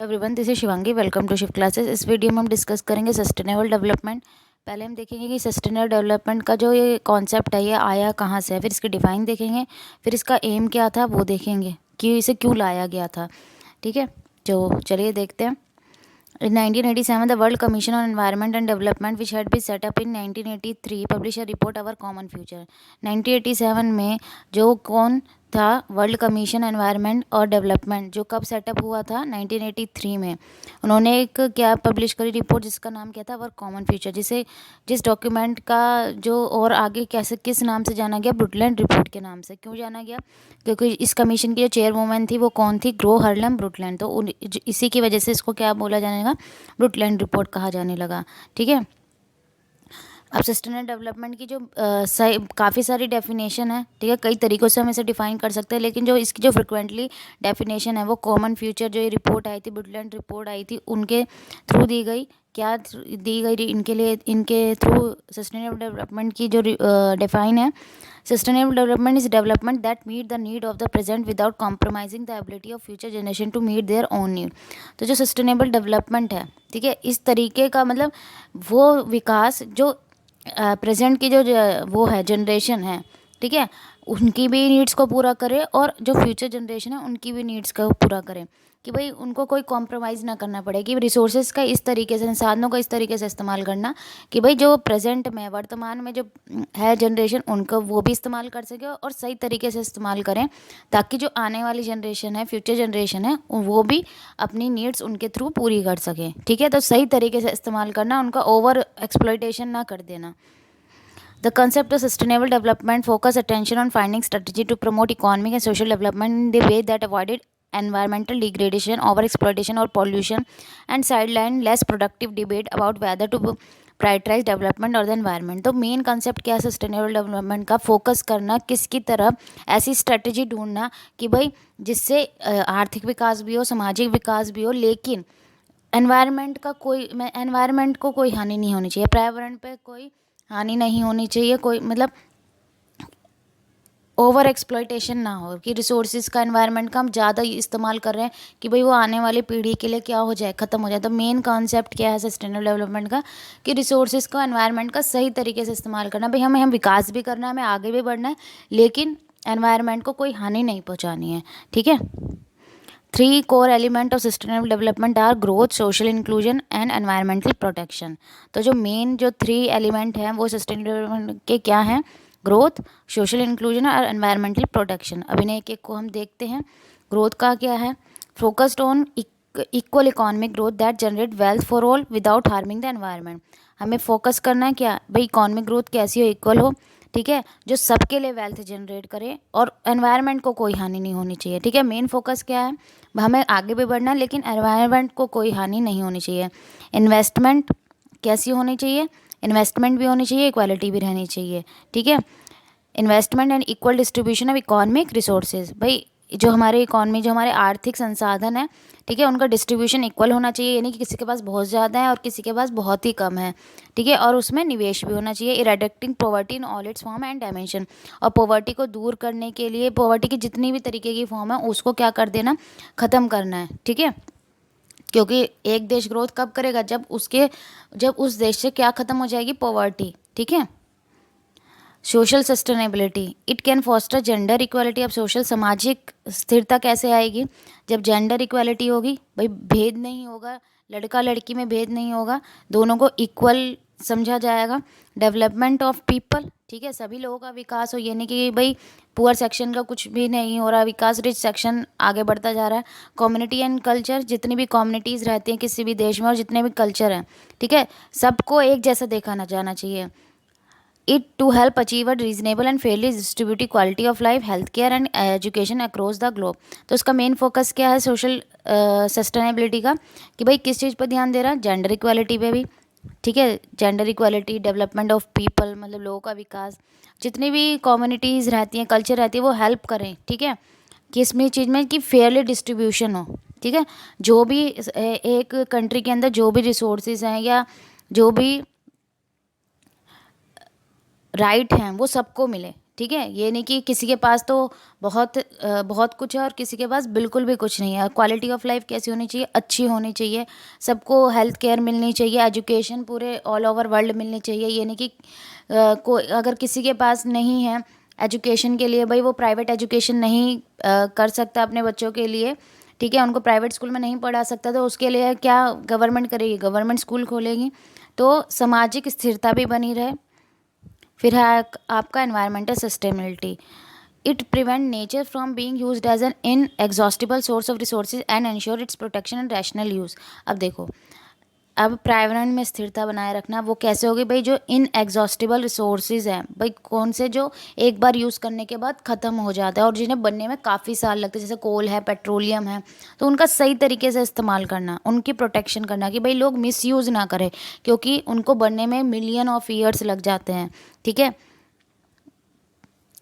Everyone, this is Shivangi. Welcome to shift classes. इस video में हम डिस्कस करेंगे सस्टेनेबल डेवलपमेंट। पहले हम देखेंगे कि सस्टेनेबल डेवलपमेंट का जो ये कॉन्सेप्ट है ये आया कहाँ से है, फिर इसकी डिफाइन देखेंगे, फिर इसका एम क्या था वो देखेंगे कि इसे क्यों लाया गया था। ठीक है, तो चलिए देखते हैं। In 1987, the World Commission on Environment and Development, which had been set up in 1983, published a report Our Common Future। 1987 में जो कौन था, वर्ल्ड कमीशन एनवायरनमेंट और डेवलपमेंट, जो कब सेटअप हुआ था 1983 में, उन्होंने एक क्या पब्लिश करी रिपोर्ट जिसका नाम क्या था, अवर कॉमन फ्यूचर। जिस डॉक्यूमेंट का जो और आगे कैसे किस नाम से जाना गया, ब्रुटलैंड रिपोर्ट के नाम से क्यों जाना गया, क्योंकि इस कमीशन की जो चेयरवुमन थी वो कौन थी, ग्रो हार्लेम ब्रुटलैंड। तो इसी की वजह से इसको क्या बोला जाने लगा, ब्रुटलैंड रिपोर्ट कहा जाने लगा। ठीक है, अब सस्टेनेबल डेवलपमेंट की जो काफ़ी सारी डेफिनेशन है। ठीक है, कई तरीक़ों से हम इसे डिफ़ाइन कर सकते हैं, लेकिन जो इसकी जो फ्रिक्वेंटली डेफिनेशन है वो कॉमन फ्यूचर, जो ये रिपोर्ट आई थी, ब्रुटलैंड रिपोर्ट आई थी, उनके थ्रू दी गई। क्या दी गई इनके लिए, इनके थ्रू सस्टेनेबल डेवलपमेंट की जो डिफाइन है, sustainable development is development that meet the need of the present without compromising the ability of future generation to meet their own need. तो जो सस्टेनेबल डेवलपमेंट है, ठीक है, इस तरीके का मतलब वो विकास जो प्रेजेंट की जो वो है जनरेशन है, ठीक है, उनकी भी नीड्स को पूरा करे और जो फ्यूचर जनरेशन है उनकी भी नीड्स को पूरा करें, कि भाई उनको कोई कॉम्प्रोमाइज़ ना करना पड़े, कि रिसोर्सेज का इस तरीके से, संसाधनों का इस तरीके से इस्तेमाल करना कि भाई जो प्रेजेंट में, वर्तमान में जो है जनरेशन, उनको वो भी इस्तेमाल कर सके और सही तरीके से इस्तेमाल करें, ताकि जो आने वाली जनरेशन है, फ्यूचर जनरेशन है, वो भी अपनी नीड्स उनके थ्रू पूरी कर सके। ठीक है, तो सही तरीके से इस्तेमाल करना, उनका ओवर एक्सप्लॉयटेशन ना कर देना। The concept of sustainable development focus attention on finding strategy to promote economic and social development in the way that avoided environmental degradation, overexploitation or pollution, and sideline less productive debate about whether to prioritise development और the environment. तो main concept क्या है sustainable development का, focus करना किसकी तरफ, ऐसी strategy ढूंढना कि भाई जिससे आर्थिक विकास भी हो, सामाजिक विकास भी हो, लेकिन एनवायरनमेंट को कोई हानि नहीं होनी चाहिए, पर्यावरण पे कोई हानि नहीं होनी चाहिए, कोई मतलब ओवर एक्सप्लॉयटेशन ना हो, कि रिसोर्सेज का, एनवायरनमेंट का हम ज़्यादा इस्तेमाल कर रहे हैं कि भाई वो आने वाली पीढ़ी के लिए क्या हो जाए, ख़त्म हो जाए। तो मेन कॉन्सेप्ट क्या है सस्टेनेबल डेवलपमेंट का, कि रिसोर्सेज का, एनवायरनमेंट का सही तरीके से इस्तेमाल करना। भाई हमें विकास भी करना है, हमें आगे भी बढ़ना है, लेकिन एनवायरनमेंट को कोई हानि नहीं पहुँचानी है। ठीक है, 3 core element of sustainable development are growth, social inclusion and environmental protection। तो जो मेन जो 3 एलिमेंट हैं वो सस्टेनेबल डेवलपमेंट के क्या हैं, ग्रोथ, सोशल इंक्लूजन और एनवायरमेंटल प्रोटेक्शन। अब इन्हें एक एक को हम देखते हैं। ग्रोथ का क्या है, focused on equal economic growth that generate wealth for all without harming the environment. हमें फोकस करना है क्या, भाई इकोनॉमिक ग्रोथ कैसी हो, इक्वल हो, ठीक है, जो सबके लिए वेल्थ जनरेट करे और एनवायरनमेंट को कोई हानि नहीं होनी चाहिए। ठीक है, मेन फोकस क्या है, हमें आगे भी बढ़ना है लेकिन एनवायरनमेंट को कोई हानि नहीं होनी चाहिए। इन्वेस्टमेंट कैसी होनी चाहिए, इन्वेस्टमेंट भी होनी चाहिए, इक्वालिटी भी रहनी चाहिए। ठीक है, investment and equal distribution of economic resources. भाई जो हमारे इकोनॉमी, जो हमारे आर्थिक संसाधन है, ठीक है, उनका डिस्ट्रीब्यूशन इक्वल होना चाहिए, यानी कि किसी के पास बहुत ज़्यादा है और किसी के पास बहुत ही कम है। ठीक है, और उसमें निवेश भी होना चाहिए। Eradicating poverty in all it's form and dimension. और पॉवर्टी को दूर करने के लिए, पॉवर्टी की जितनी भी तरीके की फॉर्म है उसको क्या कर देना, ख़त्म करना है। ठीक है, क्योंकि एक देश ग्रोथ कब करेगा, जब उस देश से क्या ख़त्म हो जाएगी, पॉवर्टी। ठीक है, social sustainability, it can foster gender equality. अब सोशल, सामाजिक स्थिरता कैसे आएगी, जब जेंडर इक्वालिटी होगी, भाई भेद नहीं होगा, लड़का लड़की में भेद नहीं होगा, दोनों को इक्वल समझा जाएगा। डेवलपमेंट ऑफ पीपल, ठीक है, सभी लोगों का विकास हो, यानी कि भाई पुअर सेक्शन का कुछ भी नहीं हो रहा विकास, रिच सेक्शन आगे बढ़ता जा रहा है। कम्युनिटी एंड कल्चर, जितनी भी कम्युनिटीज़ रहती हैं किसी भी देश में और जितने भी कल्चर हैं, ठीक है, सबको एक जैसा देखा ना जाना चाहिए। it to help achieve a reasonable and fairly distributed quality of life, healthcare and education across the globe। तो इसका मेन फोकस क्या है सोशल सस्टेनेबिलिटी का, कि भाई किस चीज़ पर ध्यान दे रहा है, जेंडर इक्वालिटी पे भी। ठीक है, gender equality, development of people, मतलब लोगों का विकास, जितनी भी कम्युनिटीज़ रहती हैं, कल्चर रहती है, वो हेल्प करें। ठीक है, किस में चीज़ में, कि फेयरली डिस्ट्रीब्यूशन हो। ठीक है, जो भी एक कंट्री के अंदर जो भी रिसोर्सेज हैं या जो भी राइट हैं वो सबको मिले। ठीक है। ये नहीं कि किसी के पास तो बहुत कुछ है और किसी के पास बिल्कुल भी कुछ नहीं है। क्वालिटी ऑफ लाइफ कैसी होनी चाहिए, अच्छी होनी चाहिए। सबको हेल्थ केयर मिलनी चाहिए, एजुकेशन पूरे ऑल ओवर वर्ल्ड मिलनी चाहिए। ये नहीं कि कोई अगर किसी के पास नहीं है एजुकेशन के लिए, भाई वो प्राइवेट एजुकेशन नहीं कर सकता अपने बच्चों के लिए, ठीक है, उनको प्राइवेट स्कूल में नहीं पढ़ा सकता, तो उसके लिए क्या गवर्नमेंट करेगी? गवर्नमेंट स्कूल खोलेगी। तो सामाजिक स्थिरता भी बनी रहे। फिर है आपका environmental sustainability. It prevent nature from being used as an inexhaustible source of resources and ensure its protection and rational use. अब देखो, अब पर्यावरण में स्थिरता बनाए रखना वो कैसे होगी भाई? जो इनएग्जॉस्टिबल रिसोर्सेज हैं भाई, कौन से जो एक बार यूज़ करने के बाद ख़त्म हो जाता है और जिन्हें बनने में काफ़ी साल लगते हैं, जैसे कोल है, पेट्रोलियम है, तो उनका सही तरीके से इस्तेमाल करना, उनकी प्रोटेक्शन करना कि भाई लोग मिसयूज़ ना करें, क्योंकि उनको बनने में मिलियन ऑफ ईयर्स लग जाते हैं, ठीक है।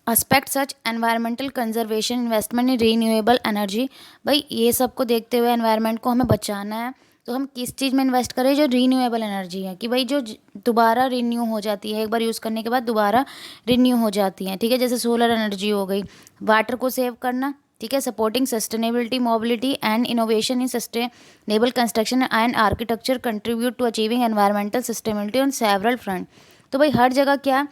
एस्पेक्ट सच एनवायरमेंटल कंजर्वेशन, इन्वेस्टमेंट इन रीन्यूएबल एनर्जी। भाई ये सब को देखते हुए एनवायरनमेंट को हमें बचाना है, तो हम किस चीज़ में इन्वेस्ट करें? जो रीन्यूएबल एनर्जी है, कि भाई जो दोबारा रिन्यू हो जाती है, एक बार यूज़ करने के बाद दोबारा रिन्यू हो जाती हैं, ठीक है। जैसे सोलर एनर्जी हो गई। वाटर को सेव करना, ठीक है। Supporting sustainability, mobility and innovation in sustainable construction and architecture contribute to achieving environmental sustainability on several front. तो भाई हर जगह क्या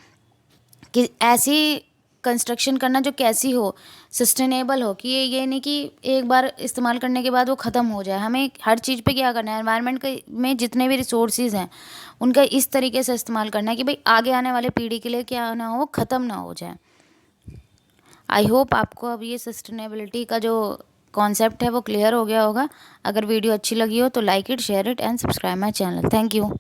कि ऐसी कंस्ट्रक्शन करना जो कैसी हो, सस्टेनेबल हो, कि ये नहीं कि एक बार इस्तेमाल करने के बाद वो ख़त्म हो जाए। हमें हर चीज़ पे क्या करना है, एनवायरनमेंट के में जितने भी रिसोर्सेज हैं उनका इस तरीके से इस्तेमाल करना है कि भाई आगे आने वाले पीढ़ी के लिए क्या ना हो, ख़त्म ना हो जाए। आई होप आपको अब ये सस्टेनेबिलिटी का जो कॉन्सेप्ट है वो क्लियर हो गया होगा। अगर वीडियो अच्छी लगी हो तो like it, share it and subscribe my channel. Thank you.